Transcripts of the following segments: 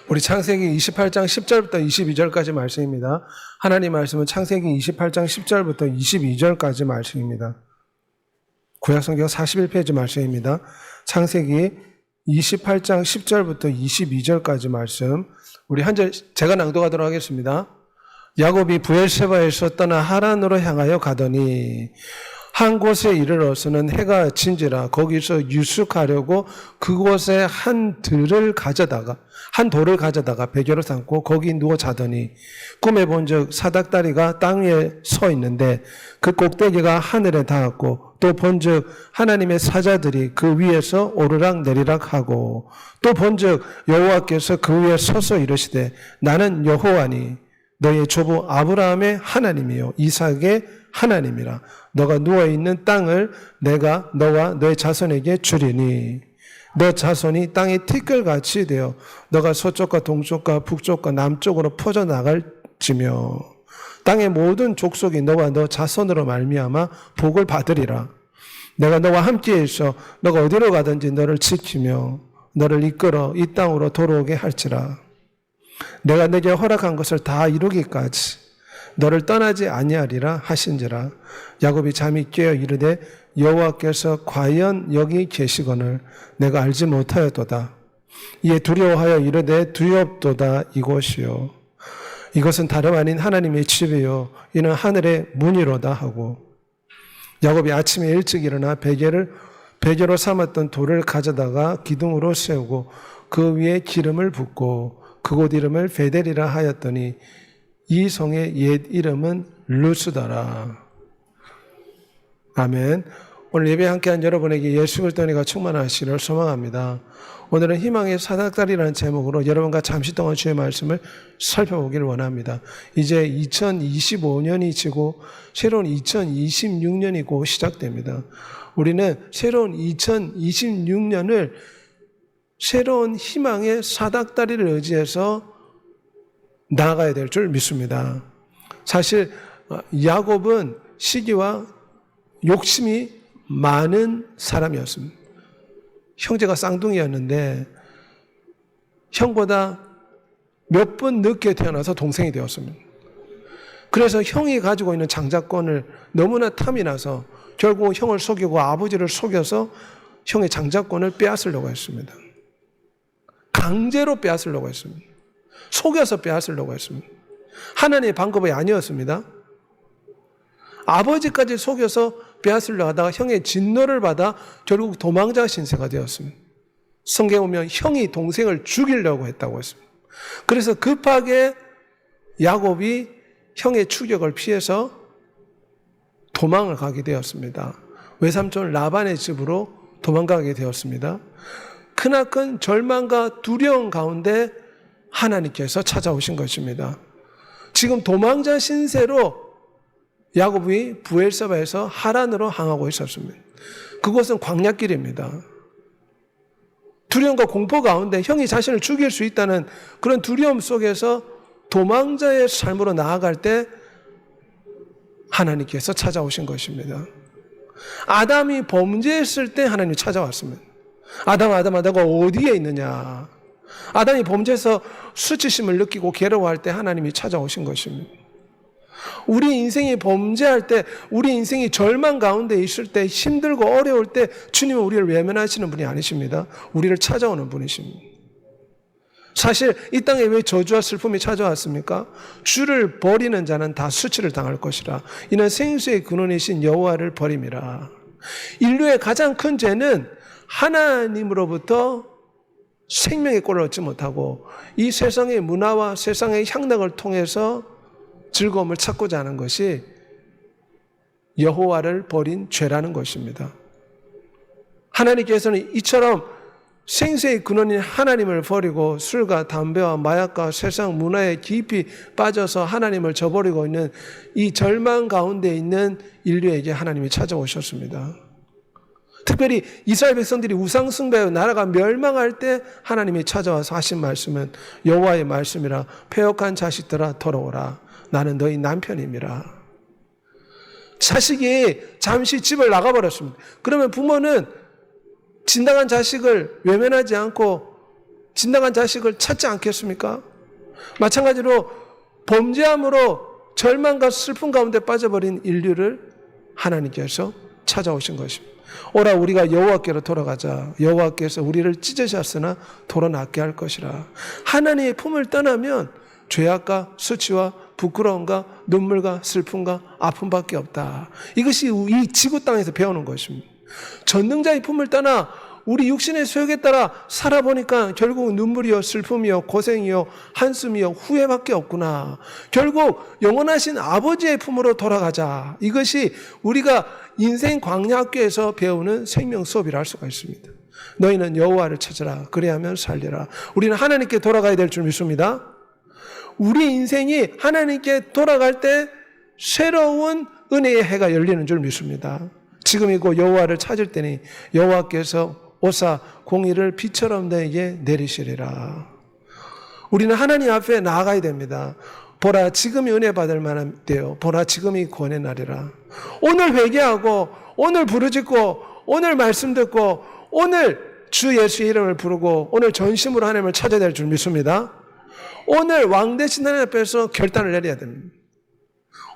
우리 창세기 28장 10절부터 22절까지 말씀입니다. 하나님 말씀은 창세기 28장 10절부터 22절까지 말씀입니다. 구약성경 41페이지 말씀입니다. 창세기 28장 10절부터 22절까지 말씀. 우리 한 절 제가 낭독하도록 하겠습니다. 야곱이 브엘세바에서 떠나 하란으로 향하여 가더니 한 곳에 이르러서는 해가 진지라 거기서 유숙하려고 그곳에 한 돌을 가져다가 베개로 삼고 거기 누워 자더니 꿈에 본즉 사닥다리가 땅 위에 서 있는데 그 꼭대기가 하늘에 닿았고 또 본즉 하나님의 사자들이 그 위에서 오르락 내리락 하고 또 본즉 여호와께서 그 위에 서서 이르시되 나는 여호와니 너의 조부 아브라함의 하나님이요 이삭의 하나님이라. 너가 누워있는 땅을 내가 너와 너의 자손에게 주리니 너 자손이 땅의 티끌같이 되어 너가 서쪽과 동쪽과 북쪽과 남쪽으로 퍼져나갈지며 땅의 모든 족속이 너와 너 자손으로 말미암아 복을 받으리라. 내가 너와 함께 있어 너가 어디로 가든지 너를 지키며 너를 이끌어 이 땅으로 돌아오게 할지라. 내가 내게 허락한 것을 다 이루기까지 너를 떠나지 아니하리라 하신지라. 야곱이 잠이 깨어 이르되 여호와께서 과연 여기 계시거늘 내가 알지 못하였도다. 이에 두려워하여 이르되 두렵도다 이곳이요 이것은 다름 아닌 하나님의 집이요 이는 하늘의 문이로다 하고 야곱이 아침에 일찍 일어나 베개로 삼았던 돌을 가져다가 기둥으로 세우고 그 위에 기름을 붓고 그곳 이름을 베델이라 하였더니 이 성의 옛 이름은 루스더라. 아멘. 오늘 예배 함께한 여러분에게 예수 그리스도의 은혜가 충만하시기를 소망합니다. 오늘은 희망의 사닥다리라는 제목으로 여러분과 잠시 동안 주의 말씀을 살펴보기를 원합니다. 이제 2025년이 지고 새로운 2026년이 곧 시작됩니다. 우리는 새로운 2026년을 새로운 희망의 사닥다리를 의지해서 나아가야 될 줄 믿습니다. 사실 야곱은 시기와 욕심이 많은 사람이었습니다. 형제가 쌍둥이였는데 형보다 몇 번 늦게 태어나서 동생이 되었습니다. 그래서 형이 가지고 있는 장자권을 너무나 탐이 나서 결국 형을 속이고 아버지를 속여서 형의 장자권을 빼앗으려고 했습니다. 강제로 빼앗으려고 했습니다. 속여서 빼앗으려고 했습니다. 하나님의 방법이 아니었습니다. 아버지까지 속여서 빼앗으려고 하다가 형의 진노를 받아 결국 도망자 신세가 되었습니다. 성경에 보면 형이 동생을 죽이려고 했다고 했습니다. 그래서 급하게 야곱이 형의 추격을 피해서 도망을 가게 되었습니다. 외삼촌 라반의 집으로 도망가게 되었습니다. 크나큰 절망과 두려움 가운데 하나님께서 찾아오신 것입니다. 지금 도망자 신세로 야곱이 브엘세바에서 하란으로 향하고 있었습니다. 그곳은 광야길입니다. 두려움과 공포 가운데 형이 자신을 죽일 수 있다는 그런 두려움 속에서 도망자의 삶으로 나아갈 때 하나님께서 찾아오신 것입니다. 아담이 범죄했을 때 하나님이 찾아왔습니다. 아담아 너가 어디에 있느냐. 아담이 범죄해서 수치심을 느끼고 괴로워할 때 하나님이 찾아오신 것입니다. 우리 인생이 범죄할 때, 우리 인생이 절망 가운데 있을 때, 힘들고 어려울 때 주님은 우리를 외면하시는 분이 아니십니다. 우리를 찾아오는 분이십니다. 사실 이 땅에 왜 저주와 슬픔이 찾아왔습니까? 주를 버리는 자는 다 수치를 당할 것이라. 이는 생수의 근원이신 여호와를 버림이라. 인류의 가장 큰 죄는 하나님으로부터 생명의 꼴을 얻지 못하고 이 세상의 문화와 세상의 향락을 통해서 즐거움을 찾고자 하는 것이 여호와를 버린 죄라는 것입니다. 하나님께서는 이처럼 생수의 근원인 하나님을 버리고 술과 담배와 마약과 세상 문화에 깊이 빠져서 하나님을 저버리고 있는 이 절망 가운데 있는 인류에게 하나님이 찾아오셨습니다. 특별히 이스라엘 백성들이 우상 숭배하여 나라가 멸망할 때 하나님이 찾아와서 하신 말씀은 여호와의 말씀이라. 패역한 자식들아 돌아오라. 나는 너희 남편임이라. 자식이 잠시 집을 나가버렸습니다. 그러면 부모는 진당한 자식을 외면하지 않고 진당한 자식을 찾지 않겠습니까? 마찬가지로 범죄함으로 절망과 슬픔 가운데 빠져버린 인류를 하나님께서 찾아오신 것입니다. 오라 우리가 여호와께로 돌아가자. 여호와께서 우리를 찢으셨으나 돌아낫게 할 것이라. 하나님의 품을 떠나면 죄악과 수치와 부끄러움과 눈물과 슬픔과 아픔밖에 없다. 이것이 이 지구 땅에서 배우는 것입니다. 전능자의 품을 떠나 우리 육신의 소욕에 따라 살아보니까 결국 눈물이요 슬픔이요 고생이요 한숨이요 후회밖에 없구나. 결국 영원하신 아버지의 품으로 돌아가자. 이것이 우리가 인생 광야학교에서 배우는 생명 수업이라 할 수가 있습니다. 너희는 여호와를 찾으라. 그래야만 살리라. 우리는 하나님께 돌아가야 될 줄 믿습니다. 우리 인생이 하나님께 돌아갈 때 새로운 은혜의 해가 열리는 줄 믿습니다. 지금이고 여호와를 찾을 때니 여호와께서 오사 공의를 비처럼 너에게 내리시리라. 우리는 하나님 앞에 나아가야 됩니다. 보라 지금이 은혜 받을 만한 때요. 보라 지금이 구원의 날이라. 오늘 회개하고 오늘 부르짖고 오늘 말씀 듣고 오늘 주 예수의 이름을 부르고 오늘 전심으로 하나님을 찾아야 될 줄 믿습니다. 오늘 왕 되신 하나님 앞에서 결단을 내려야 됩니다.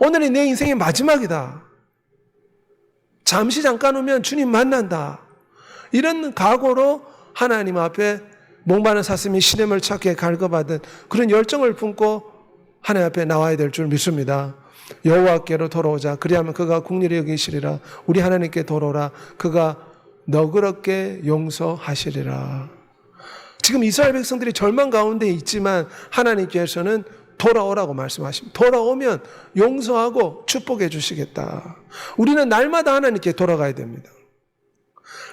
오늘이 내 인생의 마지막이다. 잠시 잠깐 오면 주님 만난다. 이런 각오로 하나님 앞에 목마른 사슴이 시냇을 찾게 갈급하듯 그런 열정을 품고 하나님 앞에 나와야 될 줄 믿습니다. 여호와께로 돌아오자. 그리하면 그가 긍휼히 여기시리라. 우리 하나님께 돌아오라. 그가 너그럽게 용서하시리라. 지금 이스라엘 백성들이 절망 가운데 있지만 하나님께서는 돌아오라고 말씀하십니다. 돌아오면 용서하고 축복해 주시겠다. 우리는 날마다 하나님께 돌아가야 됩니다.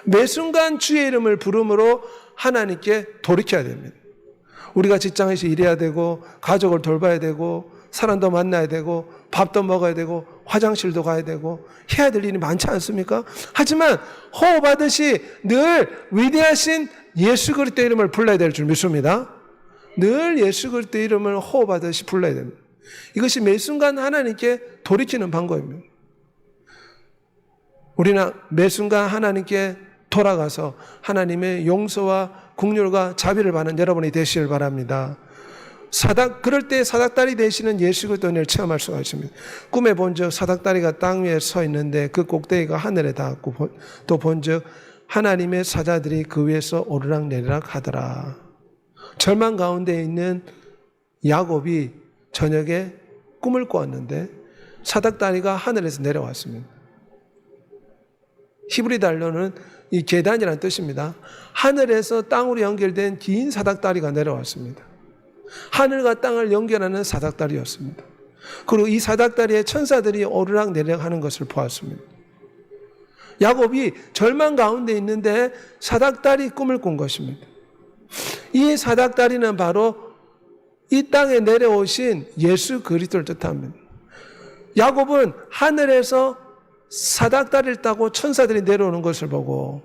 매 순간 주의 이름을 부름으로 하나님께 돌이켜야 됩니다. 우리가 직장에서 일해야 되고 가족을 돌봐야 되고 사람도 만나야 되고 밥도 먹어야 되고 화장실도 가야 되고 해야 될 일이 많지 않습니까? 하지만 호흡하듯이 늘 위대하신 예수 그리스도의 이름을 불러야 될 줄 믿습니다. 늘 예수 그리스도의 이름을 호흡하듯이 불러야 됩니다. 이것이 매 순간 하나님께 돌이키는 방법입니다. 우리는 매 순간 하나님께 돌아가서 하나님의 용서와 긍휼과 자비를 받는 여러분이 되시길 바랍니다. 그럴 때 사닥다리 되시는 예수 그리스도를 체험할 수가 있습니다. 꿈에 본즉 사닥다리가 땅 위에 서 있는데 그 꼭대기가 하늘에 닿았고 또 본즉 하나님의 사자들이 그 위에서 오르락 내리락 하더라. 절망 가운데 있는 야곱이 저녁에 꿈을 꿨는데 사닥다리가 하늘에서 내려왔습니다. 히브리 단어는 이 계단이라는 뜻입니다. 하늘에서 땅으로 연결된 긴 사닥다리가 내려왔습니다. 하늘과 땅을 연결하는 사닥다리였습니다. 그리고 이 사닥다리에 천사들이 오르락 내리락 하는 것을 보았습니다. 야곱이 절망 가운데 있는데 사닥다리 꿈을 꾼 것입니다. 이 사닥다리는 바로 이 땅에 내려오신 예수 그리스도를 뜻합니다. 야곱은 하늘에서 사닥다리를 타고 천사들이 내려오는 것을 보고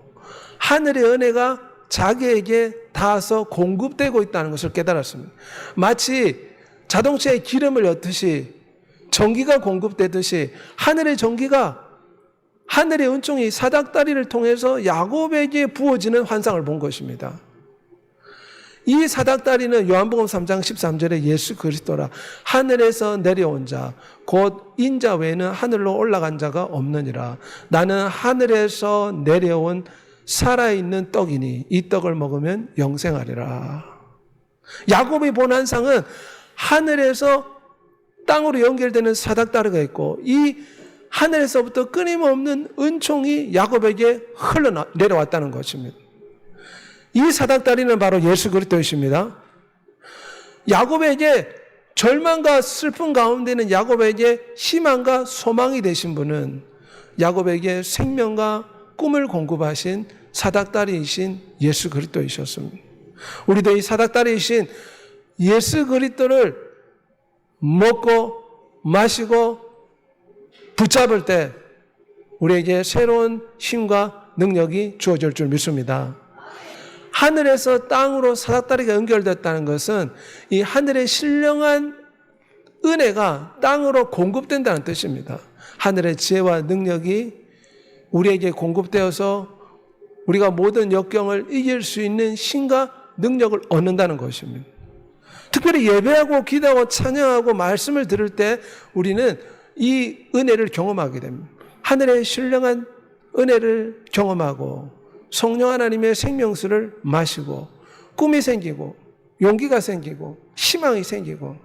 하늘의 은혜가 자기에게 닿아서 공급되고 있다는 것을 깨달았습니다. 마치 자동차에 기름을 넣듯이 전기가 공급되듯이 하늘의 전기가 하늘의 은총이 사닥다리를 통해서 야곱에게 부어지는 환상을 본 것입니다. 이 사닥다리는 요한복음 3장 13절에 예수 그리스도라. 하늘에서 내려온 자, 곧 인자 외에는 하늘로 올라간 자가 없느니라. 나는 하늘에서 내려온 살아있는 떡이니 이 떡을 먹으면 영생하리라. 야곱이 본 환상은 하늘에서 땅으로 연결되는 사닥다리가 있고 이 하늘에서부터 끊임없는 은총이 야곱에게 흘러내려왔다는 것입니다. 이 사닥다리는 바로 예수 그리스도이십니다. 야곱에게 절망과 슬픔 가운데는 야곱에게 희망과 소망이 되신 분은 야곱에게 생명과 꿈을 공급하신 사닥다리이신 예수 그리스도이셨습니다. 우리도 이 사닥다리이신 예수 그리스도를 먹고 마시고 붙잡을 때 우리에게 새로운 힘과 능력이 주어질 줄 믿습니다. 하늘에서 땅으로 사닥다리가 연결됐다는 것은 이 하늘의 신령한 은혜가 땅으로 공급된다는 뜻입니다. 하늘의 지혜와 능력이 우리에게 공급되어서 우리가 모든 역경을 이길 수 있는 힘과 능력을 얻는다는 것입니다. 특별히 예배하고 기도하고 찬양하고 말씀을 들을 때 우리는 이 은혜를 경험하게 됩니다. 하늘의 신령한 은혜를 경험하고 성령 하나님의 생명수를 마시고 꿈이 생기고 용기가 생기고 희망이 생기고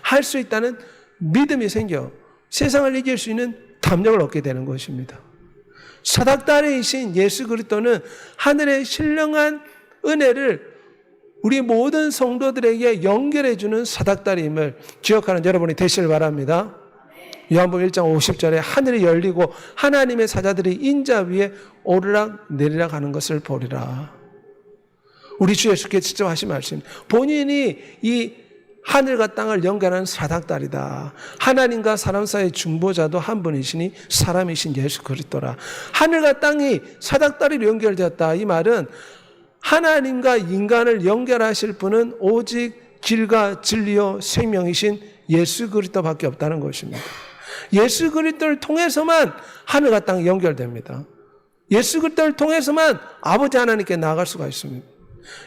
할 수 있다는 믿음이 생겨 세상을 이길 수 있는 담력을 얻게 되는 것입니다. 사닥다리이신 예수 그리스도는 하늘의 신령한 은혜를 우리 모든 성도들에게 연결해 주는 사닥다리임을 기억하는 여러분이 되시길 바랍니다. 요한복음 1장 50절에 하늘이 열리고 하나님의 사자들이 인자 위에 오르락 내리락 하는 것을 보리라. 우리 주 예수께서 직접 하신 말씀. 본인이 이 하늘과 땅을 연결하는 사닥다리다. 하나님과 사람 사이의 중보자도 한 분이시니 사람이신 예수 그리스도라. 하늘과 땅이 사닥다리로 연결되었다. 이 말은 하나님과 인간을 연결하실 분은 오직 길과 진리요 생명이신 예수 그리스도밖에 없다는 것입니다. 예수 그리스도를 통해서만 하늘과 땅이 연결됩니다. 예수 그리스도를 통해서만 아버지 하나님께 나아갈 수가 있습니다.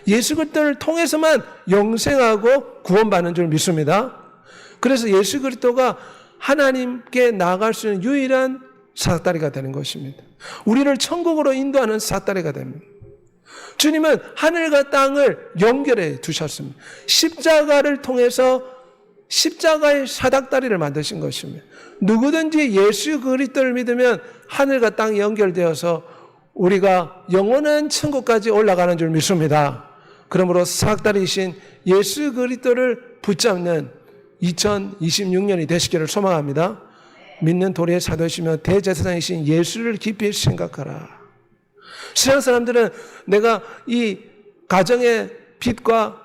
예수 그리스도를 통해서만 영생하고 구원받는 줄 믿습니다. 그래서 예수 그리스도가 하나님께 나아갈 수 있는 유일한 사닥다리가 되는 것입니다. 우리를 천국으로 인도하는 사닥다리가 됩니다. 주님은 하늘과 땅을 연결해 두셨습니다. 십자가를 통해서 십자가의 사닥다리를 만드신 것입니다. 누구든지 예수 그리스도를 믿으면 하늘과 땅이 연결되어서 우리가 영원한 천국까지 올라가는 줄 믿습니다. 그러므로 사닥다리이신 예수 그리스도를 붙잡는 2026년이 되시기를 소망합니다. 믿는 도리의 사도이시며 대제사장이신 예수를 깊이 생각하라. 세상 사람들은 내가 이 가정의 빚과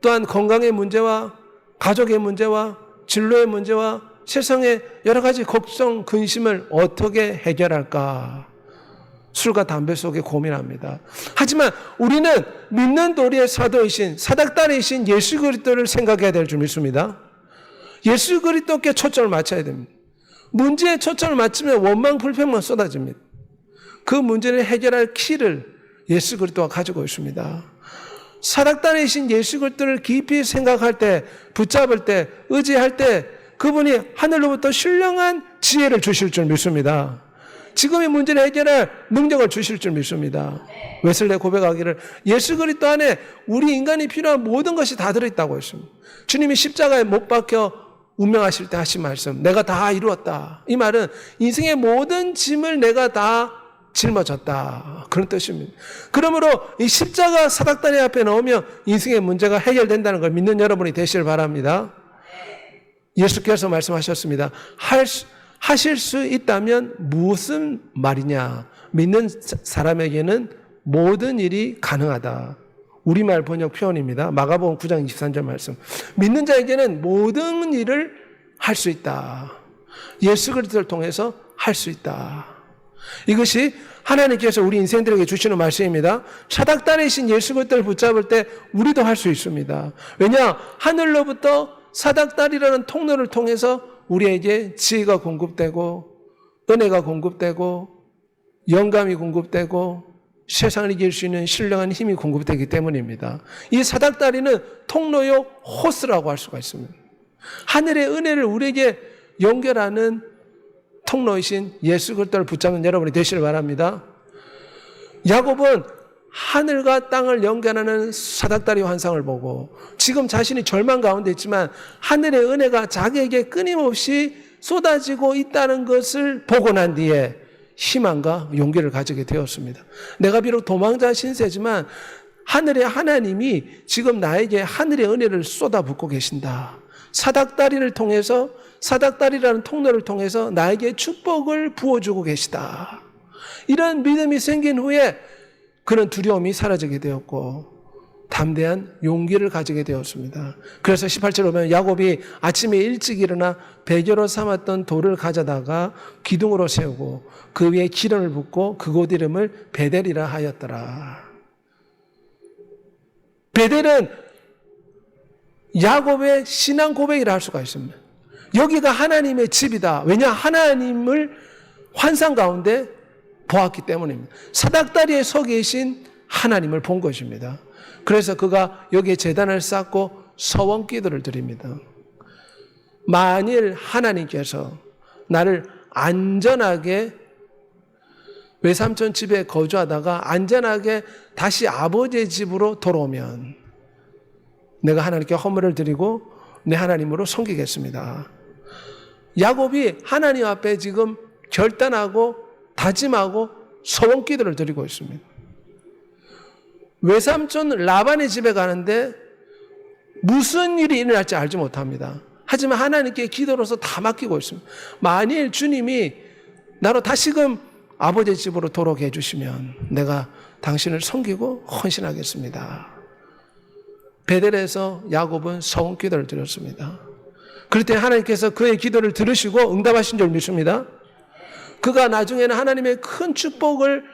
또한 건강의 문제와 가족의 문제와 진로의 문제와 세상의 여러 가지 걱정, 근심을 어떻게 해결할까? 술과 담배 속에 고민합니다. 하지만 우리는 믿는 도리의 사도이신 사닥다리이신 예수 그리스도를 생각해야 될 줄 믿습니다. 예수 그리스도께 초점을 맞춰야 됩니다. 문제에 초점을 맞추면 원망, 불평만 쏟아집니다. 그 문제를 해결할 키를 예수 그리스도가 가지고 있습니다. 사닥다리이신 예수 그리스도를 깊이 생각할 때, 붙잡을 때, 의지할 때 그분이 하늘로부터 신령한 지혜를 주실 줄 믿습니다. 지금의 문제를 해결할 능력을 주실 줄 믿습니다. 웨슬레 고백하기를 예수 그리스도 안에 우리 인간이 필요한 모든 것이 다 들어있다고 했습니다. 주님이 십자가에 못 박혀 운명하실 때 하신 말씀, 내가 다 이루었다. 이 말은 인생의 모든 짐을 내가 다 짊어졌다. 그런 뜻입니다. 그러므로 이 십자가 사닥다리 앞에 넣으면 인생의 문제가 해결된다는 걸 믿는 여러분이 되시길 바랍니다. 예수께서 말씀하셨습니다. 하실 수 있다면 무슨 말이냐? 믿는 사람에게는 모든 일이 가능하다. 우리말 번역 표현입니다. 마가복음 9장 23절 말씀. 믿는 자에게는 모든 일을 할 수 있다. 예수 그리스도를 통해서 할 수 있다. 이것이 하나님께서 우리 인생들에게 주시는 말씀입니다. 사닥다리이신 예수 그리스도를 붙잡을 때 우리도 할 수 있습니다. 왜냐? 하늘로부터 사닥다리라는 통로를 통해서 우리에게 지혜가 공급되고 은혜가 공급되고 영감이 공급되고 세상을 이길 수 있는 신령한 힘이 공급되기 때문입니다. 이 사닥다리는 통로요 호스라고 할 수가 있습니다. 하늘의 은혜를 우리에게 연결하는 통로이신 예수 그리스도를 붙잡는 여러분이 되시길 바랍니다. 야곱은 하늘과 땅을 연결하는 사닥다리 환상을 보고 지금 자신이 절망 가운데 있지만 하늘의 은혜가 자기에게 끊임없이 쏟아지고 있다는 것을 보고 난 뒤에 희망과 용기를 가지게 되었습니다. 내가 비록 도망자 신세지만 하늘의 하나님이 지금 나에게 하늘의 은혜를 쏟아붓고 계신다. 사닥다리를 통해서 사닥다리라는 통로를 통해서 나에게 축복을 부어주고 계시다. 이런 믿음이 생긴 후에 그는 두려움이 사라지게 되었고 담대한 용기를 가지게 되었습니다. 그래서 18절에 보면 야곱이 아침에 일찍 일어나 베개로 삼았던 돌을 가져다가 기둥으로 세우고 그 위에 기름을 붓고 그곳 이름을 베델이라 하였더라. 베델은 야곱의 신앙 고백이라 할 수가 있습니다. 여기가 하나님의 집이다. 왜냐? 하나님을 환상 가운데 보았기 때문입니다. 사닥다리에 서 계신 하나님을 본 것입니다. 그래서 그가 여기에 제단을 쌓고 서원 기도를 드립니다. 만일 하나님께서 나를 안전하게 외삼촌 집에 거주하다가 안전하게 다시 아버지의 집으로 돌아오면 내가 하나님께 헌물을 드리고 내 하나님으로 섬기겠습니다. 야곱이 하나님 앞에 지금 결단하고 다짐하고 소원 기도를 드리고 있습니다. 외삼촌 라반의 집에 가는데 무슨 일이 일어날지 알지 못합니다. 하지만 하나님께 기도로서 다 맡기고 있습니다. 만일 주님이 나로 다시금 아버지의 집으로 돌아오게 해주시면 내가 당신을 섬기고 헌신하겠습니다. 베델에서 야곱은 소원 기도를 드렸습니다. 그럴 때 하나님께서 그의 기도를 들으시고 응답하신 줄 믿습니다. 그가 나중에는 하나님의 큰 축복을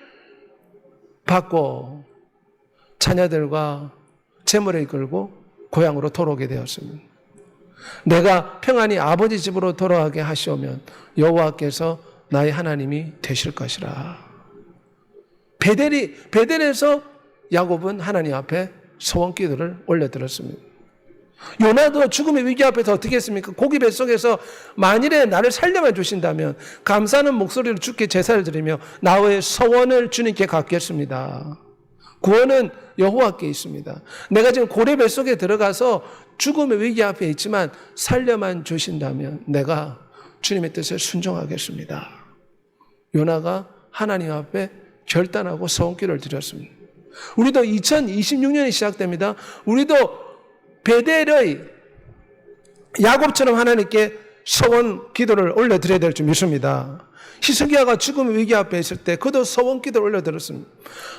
받고 자녀들과 재물을 이끌고 고향으로 돌아오게 되었습니다. 내가 평안히 아버지 집으로 돌아가게 하시오면 여호와께서 나의 하나님이 되실 것이라. 베델에서 야곱은 하나님 앞에 소원 기도를 올려드렸습니다. 요나도 죽음의 위기 앞에서 어떻게 했습니까? 고기 뱃속에서 만일에 나를 살려만 주신다면 감사하는 목소리로 주께 제사를 드리며 나의 소원을 주님께 갖겠습니다. 구원은 여호와께 있습니다. 내가 지금 고래 뱃속에 들어가서 죽음의 위기 앞에 있지만 살려만 주신다면 내가 주님의 뜻에 순종하겠습니다. 요나가 하나님 앞에 결단하고 소원기를 드렸습니다. 우리도 2026년이 시작됩니다. 우리도 베델의 야곱처럼 하나님께 소원 기도를 올려드려야 될 줄 믿습니다. 히스기야가 죽음의 위기 앞에 있을 때 그도 소원 기도를 올려드렸습니다.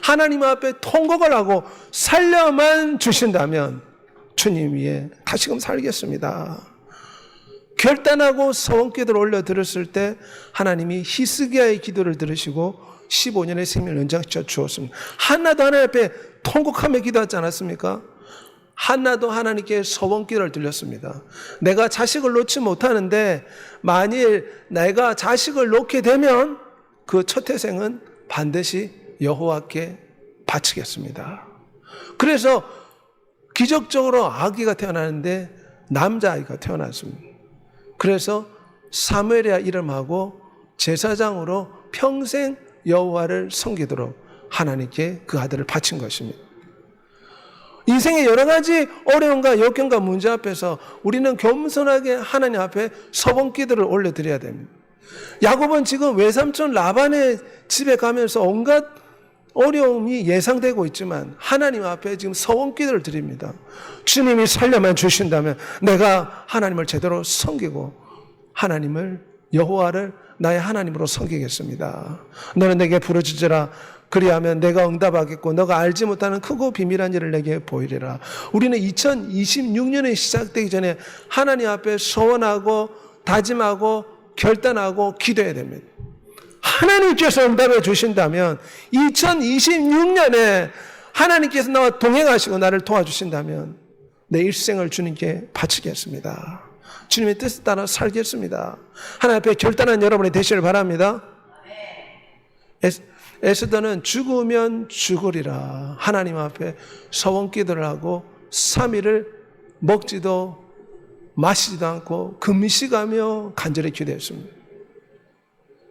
하나님 앞에 통곡을 하고 살려만 주신다면 주님 위에 다시금 살겠습니다. 결단하고 소원 기도를 올려드렸을 때 하나님이 히스기야의 기도를 들으시고 15년의 생명을 연장시켜 주었습니다. 한나도 하나님 앞에 통곡하며 기도하지 않았습니까? 한나도 하나님께 소원 기도를 드렸습니다. 내가 자식을 놓지 못하는데 만일 내가 자식을 놓게 되면 그 첫 태생은 반드시 여호와께 바치겠습니다. 그래서 기적적으로 아기가 태어나는데 남자아이가 태어났습니다. 그래서 사무엘이라 이름하고 제사장으로 평생 여호와를 섬기도록 하나님께 그 아들을 바친 것입니다. 인생의 여러 가지 어려움과 역경과 문제 앞에서 우리는 겸손하게 하나님 앞에 소원 기도를 올려드려야 됩니다. 야곱은 지금 외삼촌 라반의 집에 가면서 온갖 어려움이 예상되고 있지만 하나님 앞에 지금 소원 기도를 드립니다. 주님이 살려만 주신다면 내가 하나님을 제대로 섬기고 하나님을 여호와를 나의 하나님으로 섬기겠습니다. 너는 내게 부르짖으라. 그리하면 내가 응답하겠고 너가 알지 못하는 크고 비밀한 일을 내게 보이리라. 우리는 2026년이 시작되기 전에 하나님 앞에 소원하고 다짐하고 결단하고 기도해야 됩니다. 하나님께서 응답해 주신다면 2026년에 하나님께서 나와 동행하시고 나를 도와주신다면 내 일생을 주님께 바치겠습니다. 주님의 뜻에 따라 살겠습니다. 하나님 앞에 결단한 여러분이 되시길 바랍니다. 에스더는 죽으면 죽으리라 하나님 앞에 소원 기도를 하고 3일을 먹지도 마시지도 않고 금식하며 간절히 기도했습니다.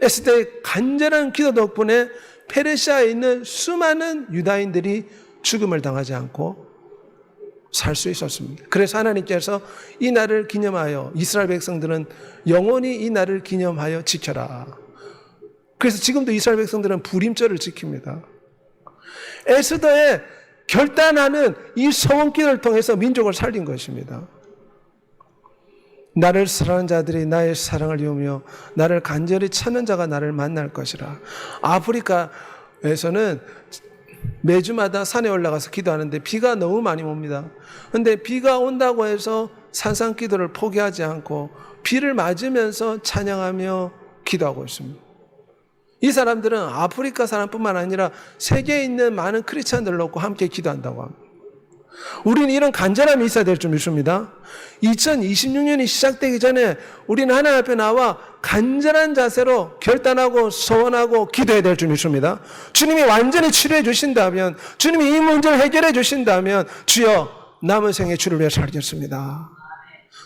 에스더의 간절한 기도 덕분에 페르시아에 있는 수많은 유다인들이 죽음을 당하지 않고 살 수 있었습니다. 그래서 하나님께서 이 날을 기념하여 이스라엘 백성들은 영원히 이 날을 기념하여 지켜라. 그래서 지금도 이스라엘 백성들은 불임절을 지킵니다. 에스더의 결단하는 이 소원 기도를 통해서 민족을 살린 것입니다. 나를 사랑하는 자들이 나의 사랑을 이루며 나를 간절히 찾는 자가 나를 만날 것이라. 아프리카에서는 매주마다 산에 올라가서 기도하는데 비가 너무 많이 옵니다. 그런데 비가 온다고 해서 산상 기도를 포기하지 않고 비를 맞으면서 찬양하며 기도하고 있습니다. 이 사람들은 아프리카 사람뿐만 아니라 세계에 있는 많은 크리스찬들을 놓고 함께 기도한다고 합니다. 우리는 이런 간절함이 있어야 될 줄 믿습니다. 2026년이 시작되기 전에 우리는 하나님 앞에 나와 간절한 자세로 결단하고 소원하고 기도해야 될 줄 믿습니다. 주님이 완전히 치료해 주신다면, 주님이 이 문제를 해결해 주신다면, 주여 남은 생에 주를 위해 살겠습니다.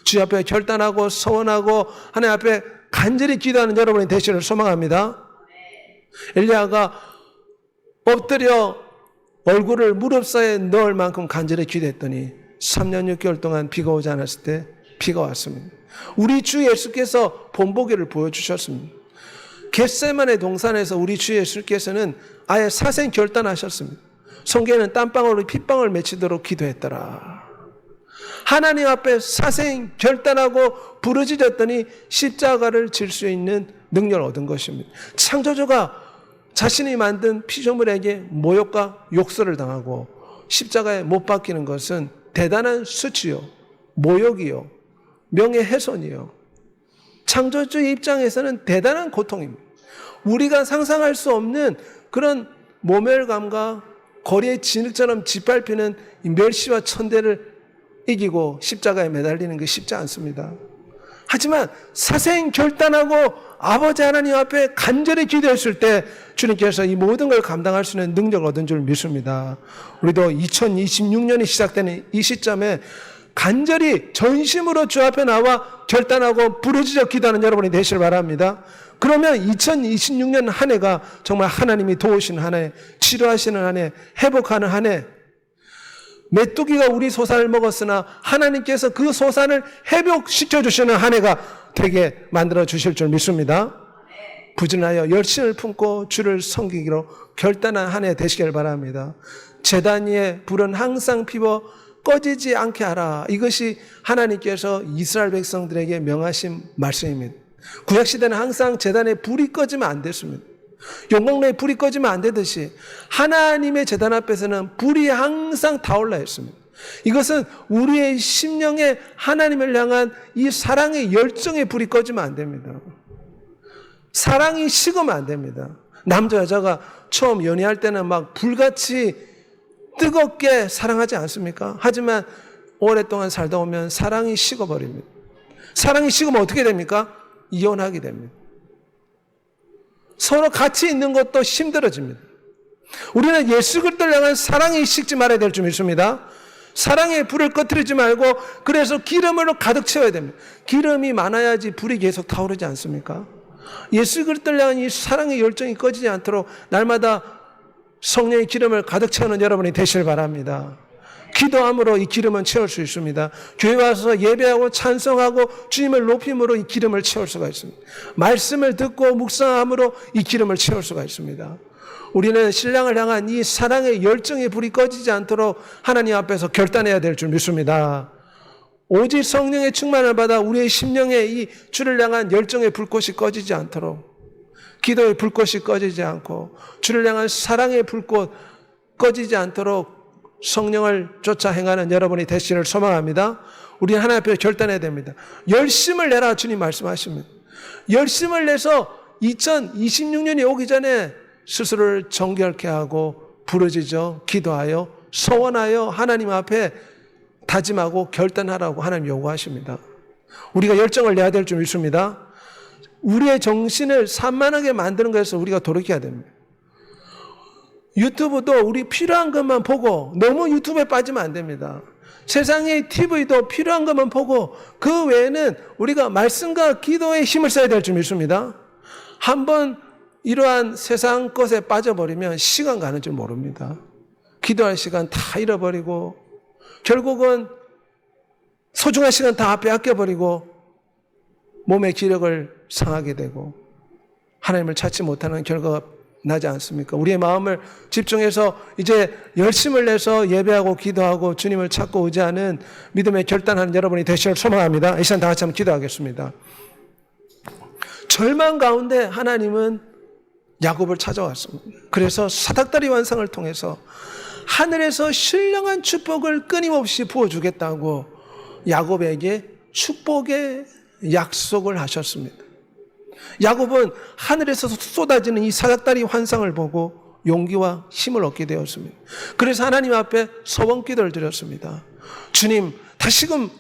주 앞에 결단하고 소원하고 하나님 앞에 간절히 기도하는 여러분의 되시기를 소망합니다. 엘리야가 엎드려 얼굴을 무릎 사이에 넣을 만큼 간절히 기도했더니 3년 6개월 동안 비가 오지 않았을 때 비가 왔습니다. 우리 주 예수께서 본보기를 보여주셨습니다. 겟세마네 동산에서 우리 주 예수께서는 아예 사생 결단하셨습니다. 성경에는 땀방울로 핏방울 맺히도록 기도했더라. 하나님 앞에 사생 결단하고 부르짖었더니 십자가를 질 수 있는 능력을 얻은 것입니다. 창조주가 자신이 만든 피조물에게 모욕과 욕설을 당하고 십자가에 못 박히는 것은 대단한 수치요, 모욕이요, 명예훼손이요. 창조주의 입장에서는 대단한 고통입니다. 우리가 상상할 수 없는 그런 모멸감과 거리의 진흙처럼 짓밟히는 멸시와 천대를 이기고 십자가에 매달리는 게 쉽지 않습니다. 하지만 사생 결단하고 아버지 하나님 앞에 간절히 기도했을 때 주님께서 이 모든 걸 감당할 수 있는 능력을 얻은 줄 믿습니다. 우리도 2026년이 시작되는 이 시점에 간절히 전심으로 주 앞에 나와 결단하고 부르짖어 기도하는 여러분이 되시길 바랍니다. 그러면 2026년 한 해가 정말 하나님이 도우시는 한 해, 치료하시는 한 해, 회복하는 한 해, 메뚜기가 우리 소산을 먹었으나 하나님께서 그 소산을 회복시켜 주시는 한 해가 되게 만들어 주실 줄 믿습니다. 부진하여 열심을 품고 주를 섬기기로 결단한 한 해 되시길 바랍니다. 제단 위에 불은 항상 피워 꺼지지 않게 하라. 이것이 하나님께서 이스라엘 백성들에게 명하신 말씀입니다. 구약시대는 항상 제단에 불이 꺼지면 안 됐습니다. 영광로에 불이 꺼지면 안 되듯이 하나님의 제단 앞에서는 불이 항상 타올라 있습니다. 이것은 우리의 심령에 하나님을 향한 이 사랑의 열정의 불이 꺼지면 안 됩니다. 사랑이 식으면 안 됩니다. 남자 여자가 처음 연애할 때는 막 불같이 뜨겁게 사랑하지 않습니까? 하지만 오랫동안 살다 보면 사랑이 식어버립니다. 사랑이 식으면 어떻게 됩니까? 이혼하게 됩니다. 서로 같이 있는 것도 힘들어집니다. 우리는 예수 그리스도를 향한 사랑이 식지 말아야 될 줄 믿습니다. 사랑의 불을 꺼뜨리지 말고 그래서 기름으로 가득 채워야 됩니다. 기름이 많아야지 불이 계속 타오르지 않습니까? 예수 그리스도를 향한 이 사랑의 열정이 꺼지지 않도록 날마다 성령의 기름을 가득 채우는 여러분이 되시길 바랍니다. 기도함으로 이 기름은 채울 수 있습니다. 교회 와서 예배하고 찬송하고 주님을 높임으로 이 기름을 채울 수가 있습니다. 말씀을 듣고 묵상함으로 이 기름을 채울 수가 있습니다. 우리는 신랑을 향한 이 사랑의 열정의 불이 꺼지지 않도록 하나님 앞에서 결단해야 될 줄 믿습니다. 오직 성령의 충만을 받아 우리의 심령에 이 주를 향한 열정의 불꽃이 꺼지지 않도록, 기도의 불꽃이 꺼지지 않고 주를 향한 사랑의 불꽃 꺼지지 않도록 성령을 쫓아 행하는 여러분이 되시기를 소망합니다. 우리는 하나님 앞에 결단해야 됩니다. 열심을 내라 주님 말씀하십니다. 열심을 내서 2026년이 오기 전에 스스로를 정결케 하고 부르짖어 기도하여 소원하여 하나님 앞에 다짐하고 결단하라고 하나님 요구하십니다. 우리가 열정을 내야 될 줄 믿습니다. 우리의 정신을 산만하게 만드는 것에서 우리가 돌이켜야 됩니다. 유튜브도 우리 필요한 것만 보고 너무 유튜브에 빠지면 안 됩니다. 세상의 TV도 필요한 것만 보고 그 외에는 우리가 말씀과 기도에 힘을 써야 될 줄 믿습니다. 한번 이러한 세상 것에 빠져버리면 시간 가는 줄 모릅니다. 기도할 시간 다 잃어버리고 결국은 소중한 시간 다 빼앗겨버리고 몸의 기력을 상하게 되고 하나님을 찾지 못하는 결과가 나지 않습니까? 우리의 마음을 집중해서 이제 열심을 내서 예배하고 기도하고 주님을 찾고 의지하는 믿음의 결단하는 여러분이 되시길 소망합니다. 이 시간 다 같이 한번 기도하겠습니다. 절망 가운데 하나님은 야곱을 찾아왔습니다. 그래서 사닥다리 환상을 통해서 하늘에서 신령한 축복을 끊임없이 부어주겠다고 야곱에게 축복의 약속을 하셨습니다. 야곱은 하늘에서 쏟아지는 이 사닥다리 환상을 보고 용기와 힘을 얻게 되었습니다. 그래서 하나님 앞에 소원기도를 드렸습니다. 주님, 다시금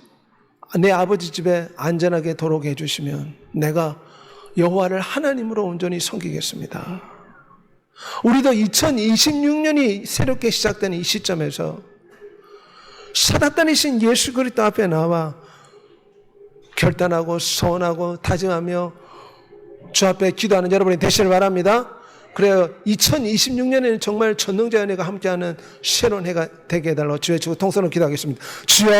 내 아버지 집에 안전하게 돌아오게 해주시면 내가 여호와를 하나님으로 온전히 섬기겠습니다. 우리도 2026년이 새롭게 시작된 이 시점에서 사단이신 예수 그리스도 앞에 나와 결단하고 소원하고 다짐하며 주 앞에 기도하는 여러분이 되시길 바랍니다. 그래요. 2026년에는 정말 전능자의 은혜가 함께하는 새로운 해가 되게 해달라고 주의 주고 통성으로 기도하겠습니다. 주여